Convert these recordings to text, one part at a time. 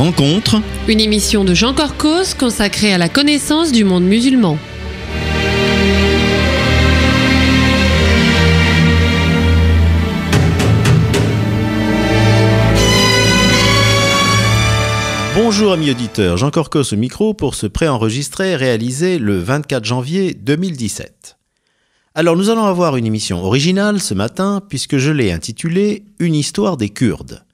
rencontre. Une émission de Jean Corcos consacrée à la connaissance du monde musulman. Bonjour amis auditeurs, Jean Corcos au micro pour ce préenregistré réalisé le 24 janvier 2017. Alors nous allons avoir une émission originale ce matin puisque je l'ai intitulée « Une histoire des Kurdes ».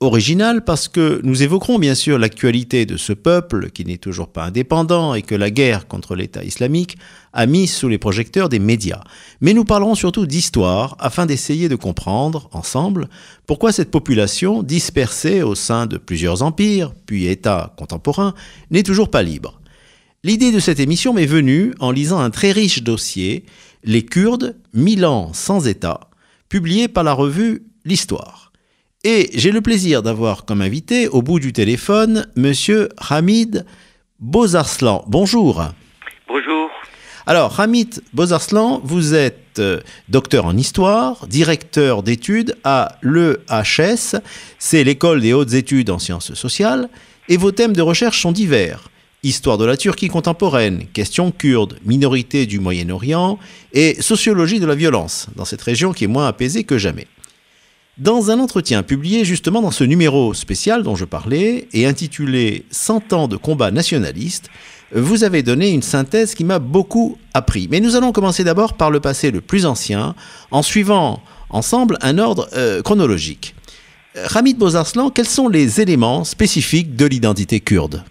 Originale parce que nous évoquerons bien sûr l'actualité de ce peuple qui n'est toujours pas indépendant et que la guerre contre l'État islamique a mis sous les projecteurs des médias. Mais nous parlerons surtout d'histoire afin d'essayer de comprendre, ensemble, pourquoi cette population, dispersée au sein de plusieurs empires, puis États contemporains, n'est toujours pas libre. L'idée de cette émission m'est venue en lisant un très riche dossier, Les Kurdes, 1000 ans sans État, publié par la revue L'Histoire. Et j'ai le plaisir d'avoir comme invité, au bout du téléphone, Monsieur Hamid Bozarslan. Bonjour. Bonjour. Alors, Hamid Bozarslan, vous êtes docteur en histoire, directeur d'études à l'EHS, c'est l'école des hautes études en sciences sociales, et vos thèmes de recherche sont divers. Histoire de la Turquie contemporaine, questions kurdes, minorité du Moyen-Orient et sociologie de la violence, dans cette région qui est moins apaisée que jamais. Dans un entretien publié justement dans ce numéro spécial dont je parlais et intitulé « 100 ans de combat nationaliste », vous avez donné une synthèse qui m'a beaucoup appris. Mais nous allons commencer d'abord par le passé le plus ancien, en suivant ensemble un ordre chronologique. Hamid Bozarslan, quels sont les éléments spécifiques de l'identité kurde ?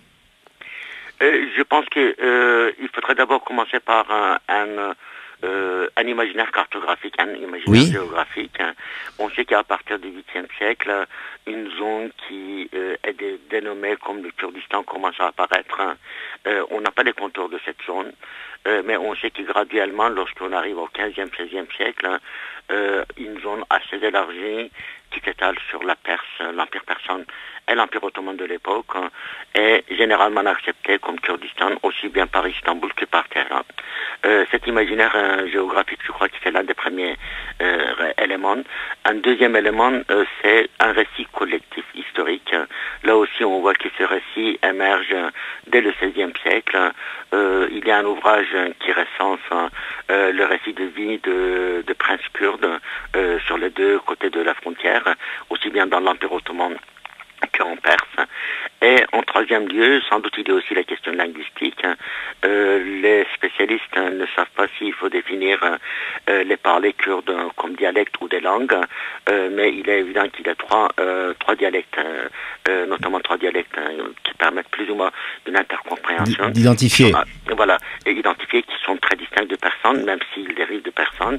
Je pense qu'il faudrait d'abord commencer par un imaginaire cartographique, un imaginaire géographique. On sait qu'à partir du 8e siècle, une zone qui est dénommée comme le Kurdistan commence à apparaître. On n'a pas les contours de cette zone, mais on sait que graduellement, lorsqu'on arrive au 15e, 16e siècle, une zone assez élargie qui s'étale sur la Perse, l'Empire persan et l'Empire ottoman de l'époque, est généralement accepté comme Kurdistan, aussi bien par Istanbul que par Téhéran. Cet imaginaire géographique, je crois que c'est l'un des premiers éléments. Un deuxième élément, c'est un récit collectif historique. Là aussi, on voit que ce récit émerge dès le XVIe siècle. Il y a un ouvrage qui recense le récit de vie de princes kurdes sur les deux côtés de la frontière, aussi bien dans l'Empire ottoman qu'en Perse. Et en troisième lieu, sans doute il y a aussi la question linguistique. Les spécialistes ne savent pas s'il faut définir les parlers kurdes comme dialectes ou des langues, mais il est évident qu'il y a trois dialectes, notamment trois dialectes qui permettent plus ou moins une intercompréhension. D'identifier. Voilà, et identifier qui sont très distincts de persan, même s'ils dérivent de persan,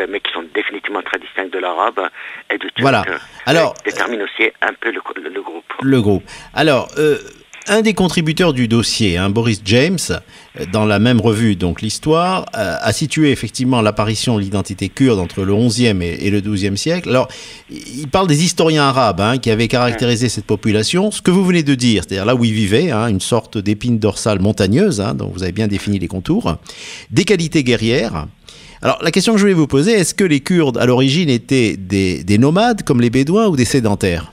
mais qui sont définitivement très distincts de l'arabe et du turc. Voilà. Alors, détermine aussi un peu le groupe. Le groupe. Alors, un des contributeurs du dossier, Boris James, dans la même revue, donc l'Histoire, a situé effectivement l'apparition de l'identité kurde entre le XIe et le XIIe siècle. Alors, il parle des historiens arabes qui avaient caractérisé cette population. Ce que vous venez de dire, c'est-à-dire là où ils vivaient, une sorte d'épine dorsale montagneuse, dont vous avez bien défini les contours, des qualités guerrières. Alors, la question que je voulais vous poser, est-ce que les Kurdes, à l'origine, étaient des nomades, comme les Bédouins, ou des sédentaires ?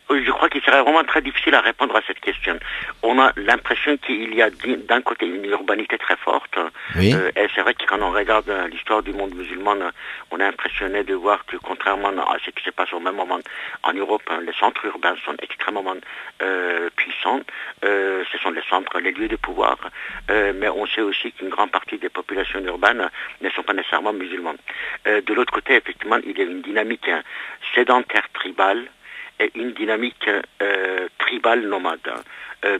Je crois qu'il serait vraiment très difficile à répondre à cette question. On a l'impression qu'il y a d'un côté une urbanité très forte, et c'est vrai que quand on regarde l'histoire du monde musulman, on est impressionné de voir que contrairement à ce qui se passe au même moment en Europe, les centres urbains sont extrêmement puissants, ce sont les centres, les lieux de pouvoir, mais on sait aussi qu'une grande partie des populations urbaines ne sont pas nécessairement musulmanes. De l'autre côté, effectivement, il y a une dynamique sédentaire tribale, et une dynamique tribale nomade.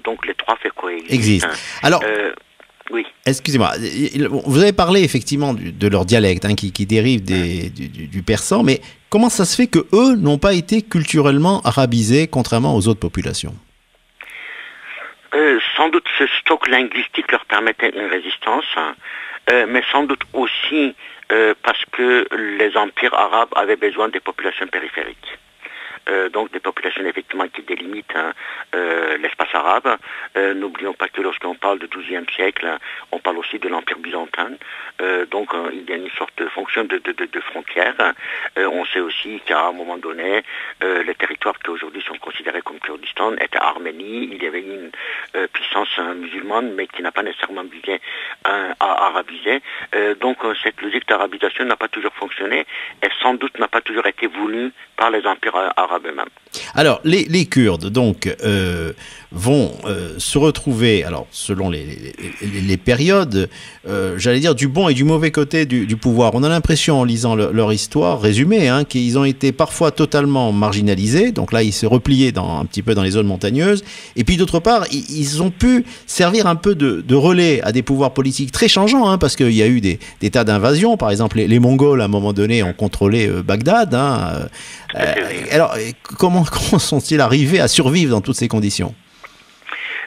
Donc les trois faits coexistent. Alors, oui. Excusez-moi, vous avez parlé effectivement de leur dialecte qui dérive du persan, mais comment ça se fait que eux n'ont pas été culturellement arabisés contrairement aux autres populations ? Sans doute ce stock linguistique leur permettait une résistance, mais sans doute aussi parce que les empires arabes avaient besoin des populations périphériques. donc des populations effectivement qui délimitent l'espace arabe. N'oublions pas que lorsqu'on parle du XIIe siècle, on parle aussi de l'Empire byzantin. Donc il y a une sorte de fonction de frontière. On sait aussi qu'à un moment donné, les territoires qui aujourd'hui sont considérés comme Kurdistan étaient Arménie. Il y avait une puissance musulmane, mais qui n'a pas nécessairement visé à arabiser. Donc cette logique d'arabisation n'a pas toujours fonctionné et sans doute n'a pas toujours été voulue par les empires arabes eux-mêmes. Alors, les Kurdes, donc, vont se retrouver, alors, selon les périodes, j'allais dire, du bon et du mauvais côté du pouvoir. On a l'impression, en lisant leur histoire résumée, hein, qu'ils ont été parfois totalement marginalisés. Donc là, ils se repliaient un petit peu dans les zones montagneuses. Et puis, d'autre part, ils ont pu servir un peu de relais à des pouvoirs politiques très changeants, hein, parce qu'il y a eu des tas d'invasions. Par exemple, les Mongols, à un moment donné, ont contrôlé Bagdad. Hein, alors, comment sont-ils arrivés à survivre dans toutes ces conditions?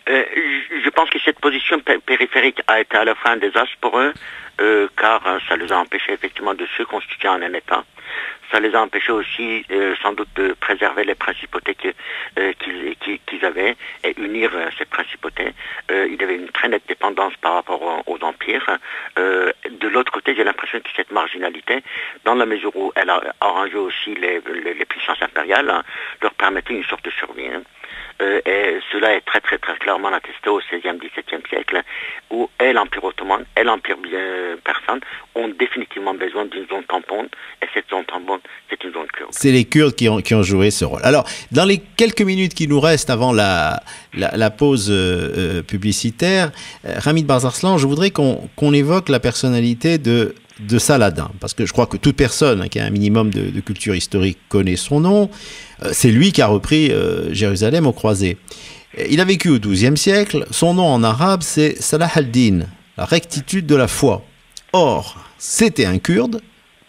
Je pense que cette position périphérique a été à la fin un désastre pour eux, car ça les a empêchés effectivement de se constituer en un État. Ça les a empêchés aussi sans doute de préserver les principautés qu'ils avaient et unir ces principautés. Il y avait une très nette dépendance par rapport aux empires. De l'autre côté, j'ai l'impression que cette marginalité, dans la mesure où elle a arrangé aussi les puissances impériales, leur permettait une sorte de survie. Et cela est très très très clairement attesté au XVIe, XVIIe siècle, où et l'Empire ottoman et l'Empire persan ont définitivement besoin d'une zone tampon, et cette zone tampon, c'est une zone kurde. C'est les Kurdes qui ont joué ce rôle. Alors, dans les quelques minutes qui nous restent avant la pause publicitaire, Hamid Barzarslan, je voudrais qu'on évoque la personnalité de Saladin, parce que je crois que toute personne qui a un minimum de culture historique connaît son nom. C'est lui qui a repris Jérusalem aux croisés. Il a vécu au XIIe siècle. Son nom en arabe, c'est Salah al-Din, la rectitude de la foi. Or, c'était un Kurde,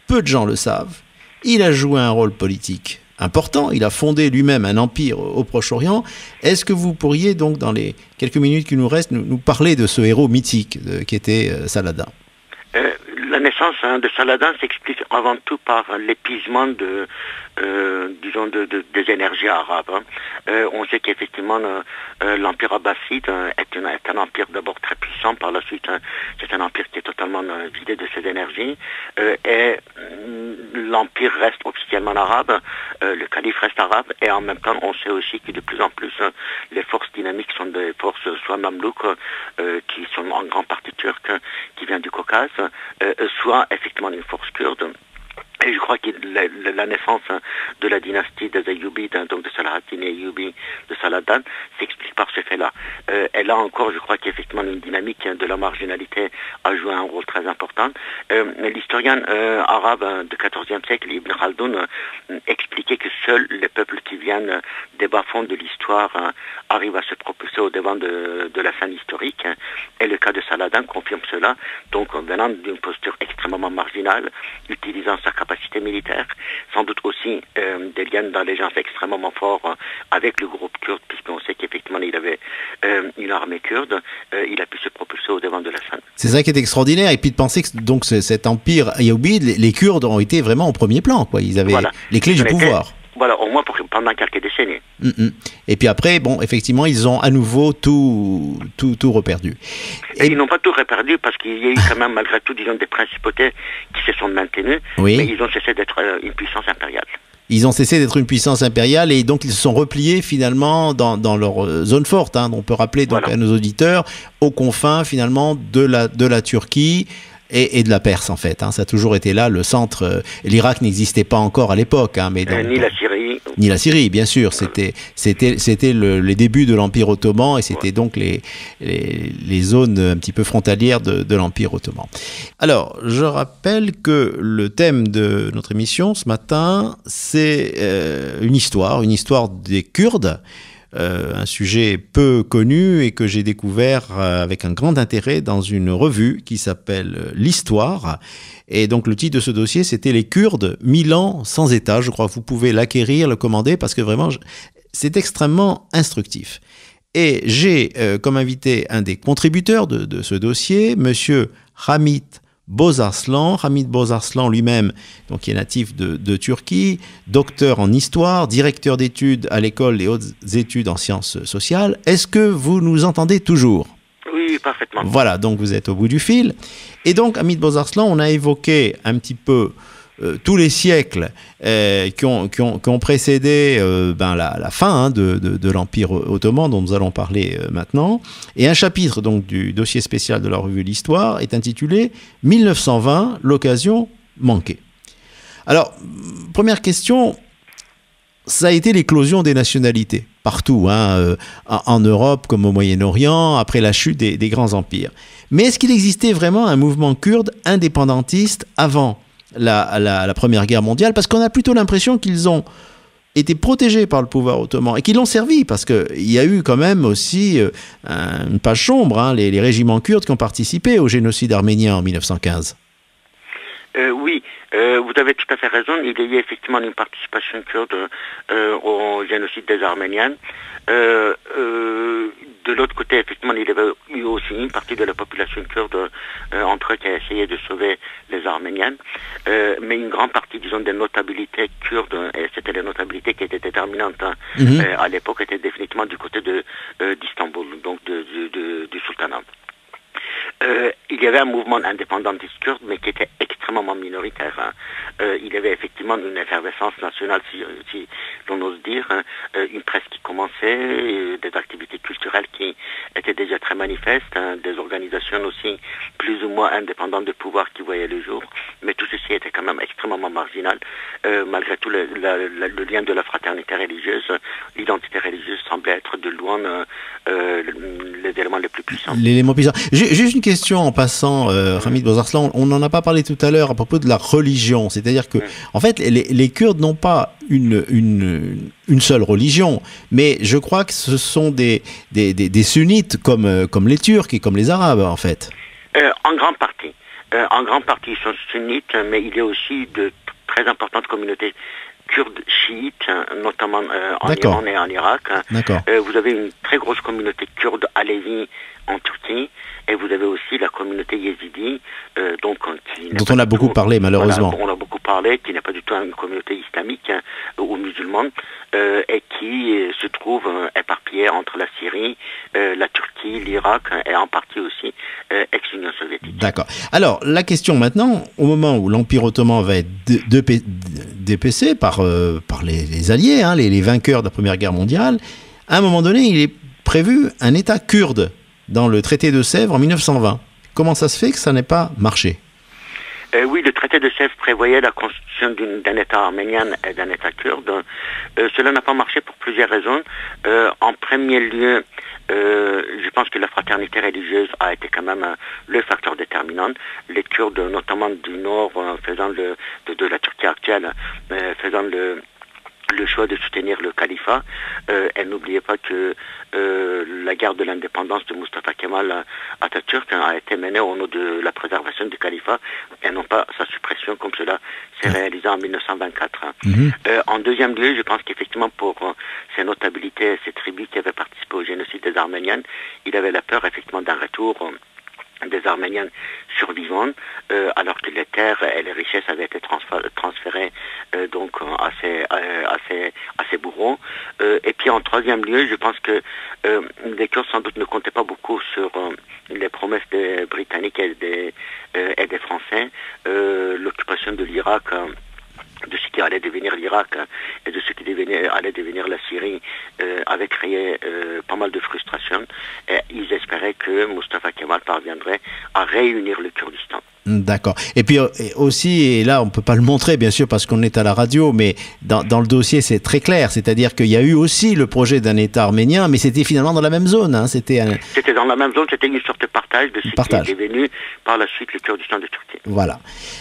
peu de gens le savent. Il a joué un rôle politique important. Il a fondé lui-même un empire au Proche-Orient. Est-ce que vous pourriez donc, dans les quelques minutes qui nous restent, nous parler de ce héros mythique qui était Saladin? La naissance de Saladin s'explique avant tout par l'épuisement disons des énergies arabes. On sait qu'effectivement l'empire abbasside est un empire d'abord très puissant, par la suite c'est un empire qui est totalement vidé de ses énergies, et l'empire reste officiellement arabe, le calife reste arabe, et en même temps on sait aussi que de plus en plus les forces dynamiques sont des forces soit mamelouks, qui sont en grande partie turques, qui viennent du Caucase, soit effectivement une force kurde. Et je crois que la naissance de la dynastie des Ayyoubides, donc de Salahaddin et Ayyoubi, de Saladin, s'explique par ce fait-là. Et là encore, je crois qu'effectivement une dynamique de la marginalité a joué un rôle très important. L'historien arabe du XIVe siècle, Ibn Khaldoun, expliquait que seuls les peuples qui viennent des bas-fonds de l'histoire arrivent à se propulser au devant de la scène historique. Et le cas de Saladin confirme cela. Donc, venant d'une posture extrêmement marginale, utilisant sa capacité militaire, sans doute aussi des liens d'allégeance extrêmement forts avec le groupe kurde, puisqu'on sait qu'effectivement il avait une armée kurde, il a pu se propulser au devant de la scène. C'est ça qui est extraordinaire, et puis de penser que donc cet empire ayyoubide, les Kurdes ont été vraiment au premier plan, quoi. Ils avaient les clés du pouvoir. Voilà, au moins pendant quelques décennies. Et puis après, bon, effectivement, ils ont à nouveau tout reperdu. Et ils n'ont pas tout reperdu parce qu'il y a eu quand même, malgré tout, disons, des principautés qui se sont maintenues, oui. Mais ils ont cessé d'être une puissance impériale. Ils ont cessé d'être une puissance impériale et donc ils se sont repliés finalement dans leur zone forte. Hein. On peut rappeler donc à nos auditeurs aux confins finalement de la Turquie. Et de la Perse en fait, hein. Ça a toujours été là le centre. L'Irak n'existait pas encore à l'époque, hein, mais donc, ni la Syrie. Ni la Syrie, bien sûr. C'était les débuts de l'Empire ottoman et c'était donc les zones un petit peu frontalières de l'Empire ottoman. Alors, je rappelle que le thème de notre émission ce matin, c'est une histoire des Kurdes. Un sujet peu connu et que j'ai découvert avec un grand intérêt dans une revue qui s'appelle L'Histoire. Et donc le titre de ce dossier, c'était Les Kurdes, 1000 ans sans État. Je crois que vous pouvez l'acquérir, le commander, parce que vraiment, c'est extrêmement instructif. Et j'ai comme invité un des contributeurs de ce dossier, monsieur Hamid Bozarslan. Hamid Bozarslan lui-même, donc, qui est natif de Turquie, docteur en histoire, directeur d'études à l'école des hautes études en sciences sociales. Est-ce que vous nous entendez toujours ? Oui, parfaitement. Voilà, donc vous êtes au bout du fil. Et donc, Hamid Bozarslan, on a évoqué un petit peu tous les siècles qui ont précédé la fin de l'Empire ottoman, dont nous allons parler maintenant. Et un chapitre donc du dossier spécial de la revue L'Histoire est intitulé « 1920, l'occasion manquée ». Alors, première question, ça a été l'éclosion des nationalités, partout, en Europe comme au Moyen-Orient, après la chute des grands empires. Mais est-ce qu'il existait vraiment un mouvement kurde indépendantiste avant la Première Guerre mondiale, parce qu'on a plutôt l'impression qu'ils ont été protégés par le pouvoir ottoman et qu'ils l'ont servi, parce qu'il y a eu quand même aussi une page sombre, les régiments kurdes qui ont participé au génocide arménien en 1915. Oui, vous avez tout à fait raison. Il y a eu effectivement une participation kurde au génocide des Arméniens. De l'autre côté, effectivement, il y avait eu aussi une partie de la population kurde entre eux qui a essayé de sauver les Arméniens. Mais une grande partie, disons, des notabilités kurdes, et c'était les notabilités qui étaient déterminantes à l'époque, étaient définitivement du côté d'Istanbul, donc du sultanat. Il y avait un mouvement indépendantiste kurde, mais qui était extrêmement minoritaire. Il y avait effectivement une effervescence nationale, si l'on ose dire, une presse qui commençait, des activités culturelles qui étaient déjà très manifestes, des organisations aussi plus ou moins indépendantes de pouvoir qui voyaient le jour, mais tout ceci était quand même extrêmement marginal. Malgré tout, le lien de la fraternité religieuse, l'identité religieuse semblait être de loin les éléments les plus puissants. L'élément puissant. Juste une question en passant, Hamid Bozarslan, on n'en a pas parlé tout à l'heure à propos de la religion, c'est-à-dire que, en fait, les Kurdes n'ont pas une seule religion, mais je crois que ce sont des sunnites comme les Turcs et comme les Arabes, en fait. En grande partie. En grande partie, ils sont sunnites, mais il y a aussi de très importantes communautés kurdes chiites, notamment en Iran et en Irak. Vous avez une très grosse communauté kurde alévi en Turquie, et vous avez aussi la communauté yézidi, dont on a beaucoup parlé malheureusement. Voilà, on a beaucoup parlé, qui n'est pas du tout une communauté islamique ou musulmane, et qui se trouve éparpillée entre la Syrie, la Turquie, l'Irak, et en partie aussi ex-Union soviétique. D'accord. Alors, la question maintenant, au moment où l'Empire ottoman va être dépecé par les alliés, les vainqueurs de la Première Guerre mondiale, à un moment donné, il est prévu un État kurde dans le traité de Sèvres en 1920. Comment ça se fait que ça n'ait pas marché ? Oui, le traité de Sèvres prévoyait la constitution d'un État arménien et d'un État kurde. Cela n'a pas marché pour plusieurs raisons. En premier lieu, je pense que la fraternité religieuse a été quand même le facteur déterminant. Les Kurdes, notamment du Nord, faisant de la Turquie actuelle, faisant le choix de soutenir le califat. Et n'oubliez pas que la guerre de l'indépendance de Mustafa Kemal Atatürk a été menée au nom de la préservation du califat et non pas sa suppression comme cela s'est réalisé en 1924. En deuxième lieu, je pense qu'effectivement pour ces notabilités, ces tribus qui avaient participé au génocide des Arméniens, il avait la peur effectivement d'un retour des Arméniens survivants, alors que les terres et les richesses avaient été transférées donc à ces bourreaux. Et puis en troisième lieu, je pense que les Kurdes sans doute ne comptaient pas beaucoup sur les promesses des Britanniques et des Français. L'occupation de l'Irak, de ce qui allait devenir l'Irak et de ce qui allait devenir la Syrie avait créé pas mal de frustration, et ils espéraient que Mustafa Kemal parviendrait à réunir le Kurdistan. D'accord. Et puis aussi, et là on ne peut pas le montrer bien sûr parce qu'on est à la radio, mais dans le dossier c'est très clair, c'est-à-dire qu'il y a eu aussi le projet d'un État arménien, mais c'était finalement dans la même zone. C'était dans la même zone, c'était une sorte de partage de ce qui est devenu par la suite le Kurdistan de Turquie. Voilà.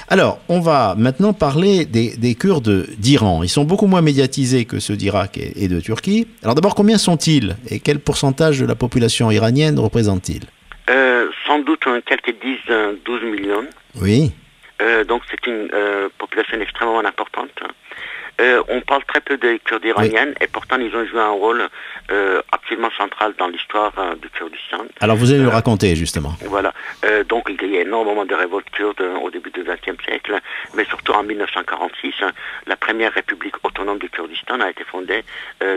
Alors, on va maintenant parler des Kurdes d'Iran. Ils sont beaucoup moins médiatisés que ceux d'Irak et de Turquie. Alors d'abord, combien sont-ils et quel pourcentage de la population iranienne représentent-ils ? Sans doute quelques 10-12 millions. Oui. Donc c'est une population extrêmement importante. On parle très peu des Kurdes iraniennes, et pourtant ils ont joué un rôle absolument central dans l'histoire du Kurdistan. Alors vous allez le raconter justement. Voilà. Donc il y a énormément de révoltes kurdes au début du XXe siècle, mais surtout en 1946, la première république autonome du Kurdistan a été fondée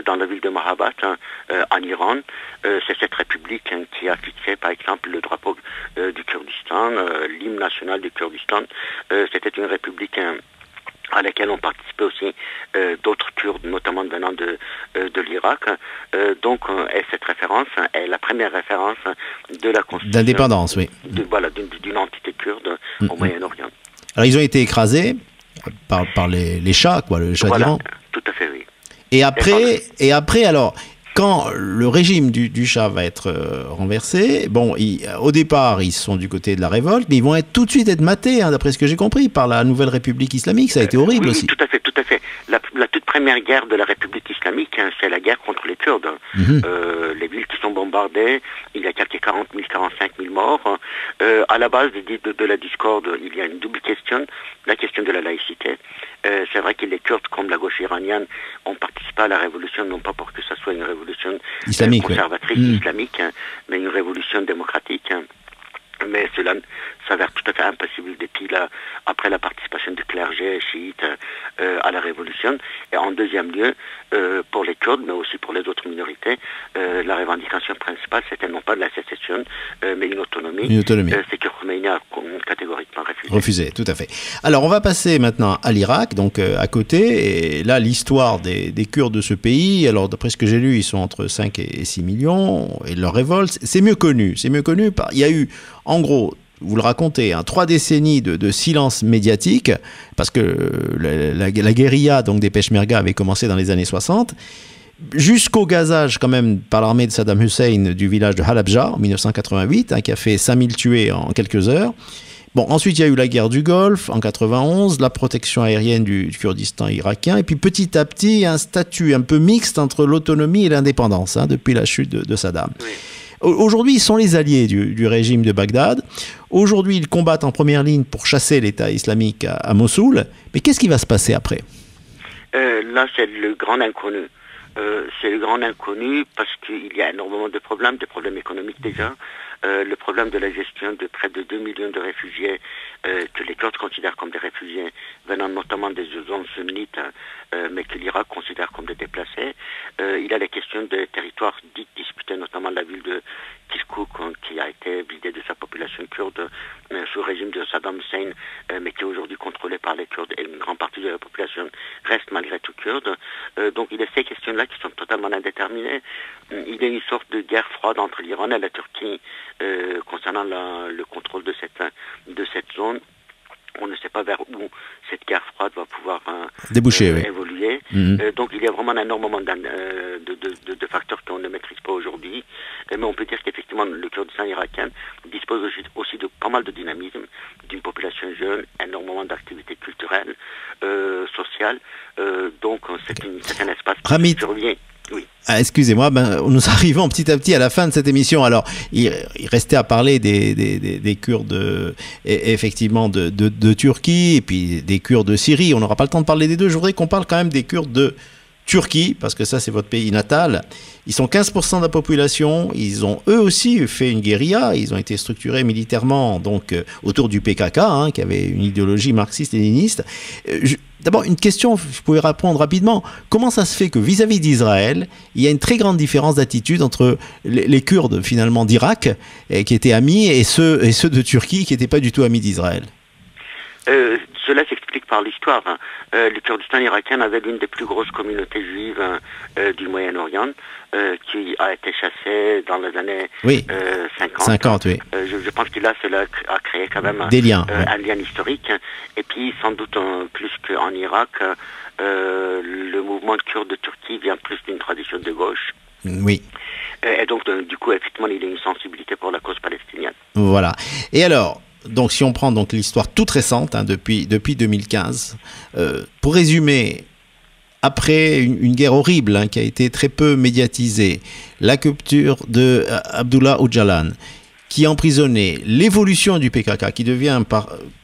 dans la ville de Mahabat, en Iran. C'est cette république qui a fixé, par exemple, le drapeau du Kurdistan, l'hymne national du Kurdistan. C'était une république à laquelle ont participé aussi d'autres Kurdes, notamment venant de l'Irak. Donc, cette référence est la première référence de la constitution d'indépendance, oui. D'une entité kurde au Moyen-Orient. Alors, ils ont été écrasés par les Shahs, quoi, le Shah d'Iran. Tout à fait, oui. Et après, alors, quand le régime du Shah va être renversé, bon, au départ, ils sont du côté de la révolte, mais ils vont tout de suite être matés, d'après ce que j'ai compris, par la nouvelle République islamique. Ça a été horrible aussi. Oui, tout à fait. La toute première guerre de la République islamique, c'est la guerre contre les Kurdes. Les villes qui sont bombardées, il y a quelques 40 000, 45 000 morts. À la base de la discorde, il y a une double question, la question de la laïcité. C'est vrai que les Kurdes, comme la gauche iranienne, ont participé à la révolution, non pas pour que ça soit une révolution islamique, conservatrice islamique, mais une révolution démocratique. Mais cela s'avère tout à fait impossible depuis après la participation du clergé chiite à la révolution. Et en deuxième lieu, pour les Kurdes, mais aussi pour les autres minorités, la revendication principale, c'était non pas de la sécession, mais une autonomie. C'est que Khomeini a catégoriquement refusé. Tout à fait. Alors, on va passer maintenant à l'Irak, donc à côté. Et là, l'histoire des Kurdes de ce pays, alors d'après ce que j'ai lu, ils sont entre 5 et 6 millions, et leur révolte, c'est mieux connu. Il y a eu, en gros, vous le racontez, 3 décennies de silence médiatique, parce que la guérilla donc, des Peshmerga avait commencé dans les années 60, jusqu'au gazage quand même par l'armée de Saddam Hussein du village de Halabja en 1988, qui a fait 5000 tués en quelques heures. Bon, ensuite, il y a eu la guerre du Golfe en 91, la protection aérienne du Kurdistan irakien, et puis petit à petit, un statut un peu mixte entre l'autonomie et l'indépendance, depuis la chute de Saddam. Oui. Aujourd'hui, ils sont les alliés du régime de Bagdad. Aujourd'hui, ils combattent en première ligne pour chasser l'État islamique à Mossoul. Mais qu'est-ce qui va se passer après ? Là, c'est le grand inconnu. C'est le grand inconnu parce qu'il y a énormément de problèmes économiques déjà. Le problème de la gestion de près de 2 millions de réfugiés que les Kurdes considèrent comme des réfugiés venant notamment des zones sunnites, mais que l'Irak considère comme des déplacés. Il y a la question des territoires dits disputés, notamment la ville de Kirkuk, qui a été vidée de sa population kurde sous le régime de Saddam Hussein, mais qui est aujourd'hui contrôlée par les Kurdes, et une grande partie de la population reste malgré tout kurde. Donc il y a ces questions-là qui sont totalement indéterminées. Il y a une sorte de guerre froide entre l'Iran et la Turquie concernant le contrôle de cette zone. On ne sait pas vers où cette guerre froide va pouvoir déboucher, évoluer. Donc il y a vraiment énormément de facteurs qu'on ne maîtrise pas aujourd'hui. Mais on peut dire qu'effectivement le Kurdistan irakien dispose aussi de pas mal de dynamisme, d'une population jeune, énormément d'activités culturelles, sociales. Donc c'est un espace qui survient. Oui. Excusez-moi, nous arrivons petit à petit à la fin de cette émission. Alors, il restait à parler des Kurdes, effectivement, de Turquie, et puis des Kurdes de Syrie. On n'aura pas le temps de parler des deux. Je voudrais qu'on parle quand même des Kurdes de Turquie, parce que ça, c'est votre pays natal. Ils sont 15% de la population. Ils ont, eux aussi, fait une guérilla. Ils ont été structurés militairement donc, autour du PKK, qui avait une idéologie marxiste-léniniste. D'abord, une question, vous pouvez répondre rapidement. Comment ça se fait que vis-à-vis d'Israël, il y a une très grande différence d'attitude entre les Kurdes, finalement, d'Irak, qui étaient amis, et ceux de Turquie, qui n'étaient pas du tout amis d'Israël ? Cela s'explique par l'histoire. Le Kurdistan irakien avait l'une des plus grosses communautés juives du Moyen-Orient, qui a été chassée dans les années 50. Oui. Je pense que là, cela a créé quand même des liens, un lien historique. Et puis, sans doute, plus qu'en Irak, le mouvement kurde de Turquie vient plus d'une tradition de gauche. Oui. Et donc, du coup, effectivement, il y a une sensibilité pour la cause palestinienne. Voilà. Et alors, donc, si on prend donc l'histoire toute récente, depuis 2015, pour résumer, après une guerre horrible qui a été très peu médiatisée, la capture de Abdullah Öcalan, qui emprisonnait l'évolution du PKK, qui devient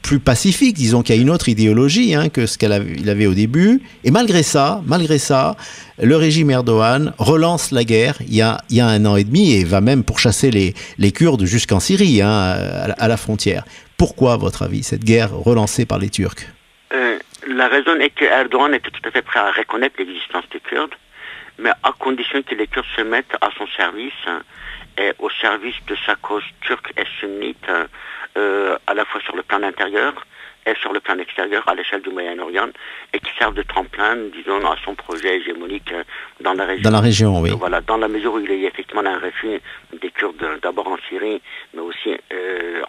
plus pacifique, disons qu'il y a une autre idéologie que ce qu'il avait au début. Et malgré ça, le régime Erdogan relance la guerre il y a 1 an et demi et va même pourchasser les Kurdes jusqu'en Syrie, à la frontière. Pourquoi, à votre avis, cette guerre relancée par les Turcs ? La raison est que Erdogan était tout à fait prêt à reconnaître l'existence des Kurdes, mais à condition que les Kurdes se mettent à son service et au service de sa cause turque et sunnite, à la fois sur le plan intérieur et sur le plan extérieur à l'échelle du Moyen-Orient, et qui servent de tremplin, disons, à son projet hégémonique dans la région. Dans la région, oui. Voilà, dans la mesure où il y a effectivement un refus des Kurdes, d'abord en Syrie, mais aussi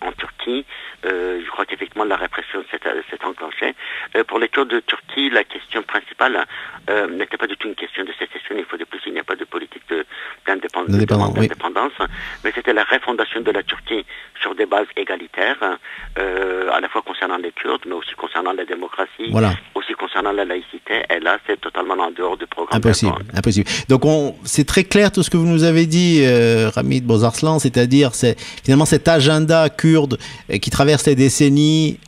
en Turquie, je crois qu'effectivement la répression s'est enclenchée. Pour les Kurdes de Turquie, la question principale n'était pas du tout une question de sécession, il faut de plus, il n'y a pas de politique d'indépendance, mais c'était la refondation de la Turquie sur des bases égalitaires, à la fois concernant les Kurdes, mais aussi concernant la démocratie, aussi concernant la laïcité, et là c'est totalement en dehors du programme. Impossible. Donc c'est très clair tout ce que vous nous avez dit, Ramid Bozarslan, c'est-à-dire finalement cet agenda kurde qui traverse les décennies,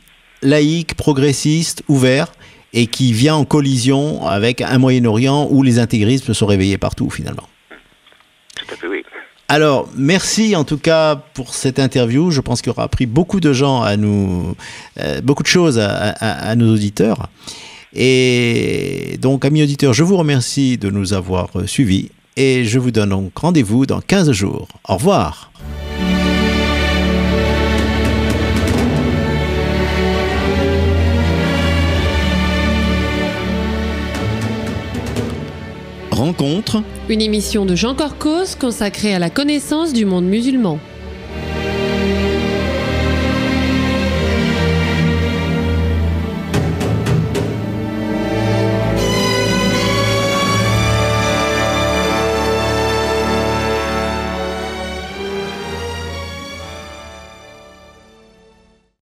laïque, progressiste, ouvert, et qui vient en collision avec un Moyen-Orient où les intégristes se sont réveillés partout finalement. Tout à fait, oui. Alors, merci en tout cas pour cette interview. Je pense qu'il aura appris beaucoup de gens beaucoup de choses à nos auditeurs. Et donc, amis auditeurs, je vous remercie de nous avoir suivis et je vous donne donc rendez-vous dans 15 jours. Au revoir. Rencontre. Une émission de Jean Corcos consacrée à la connaissance du monde musulman.